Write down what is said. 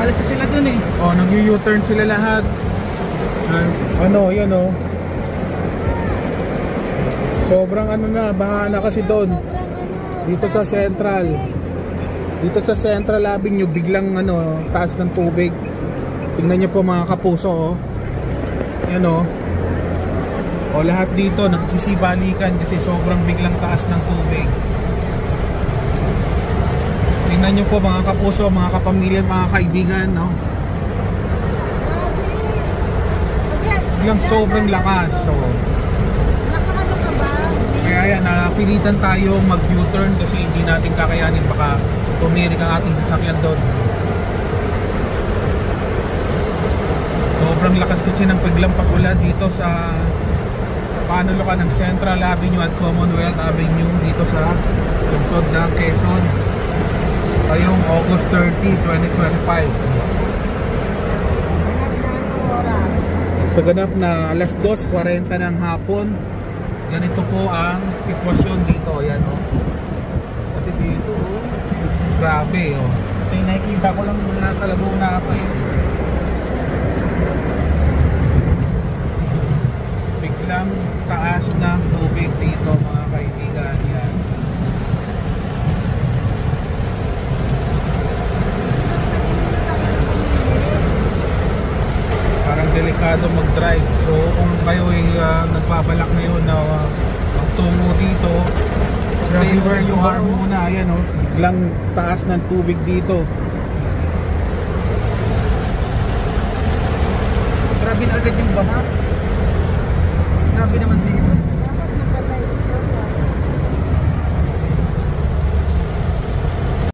Nakaalis na sila dun eh. Oh, nag-U-turn sila lahat. Ano, yan oh. Sobrang ano na, baha na kasi doon. Dito sa Central. Dito sa Central Avenue, biglang ano, taas ng tubig. Tingnan niyo po mga kapuso oh. Yan oh. O lahat dito nagsisibalikan kasi sobrang biglang taas ng tubig. Tingnan nyo po mga kapuso, mga kapamilya, mga kaibigan, no? Biglang sobrang lakas. So, kaya yan, napilitan tayo mag-U-turn kasi hindi natin kakayanin, baka tumirik ang ating sasakyan doon. Sobrang lakas kasi ng paglampak ulan dito sa panulukan ng Central Avenue at Commonwealth Avenue dito sa lungsod ng Quezon. Ngayong August 30, 2025. Sa ganap na alas 2:40 ng hapon, ganito po ang sitwasyon dito. Ayan o. Pati dito o. Grabe o. Ito yung nakikita ko lang nasa Laguna pa eh. Biglang taas ng tubig dito mga kaibigan. Yan. Delikado mag-drive. So kung kayo ay nagbabalak ngayon na magtungo dito, stay where you are muna. Ayan o, biglang taas ng tubig dito. Grabe na agad yung baha. Grabe naman din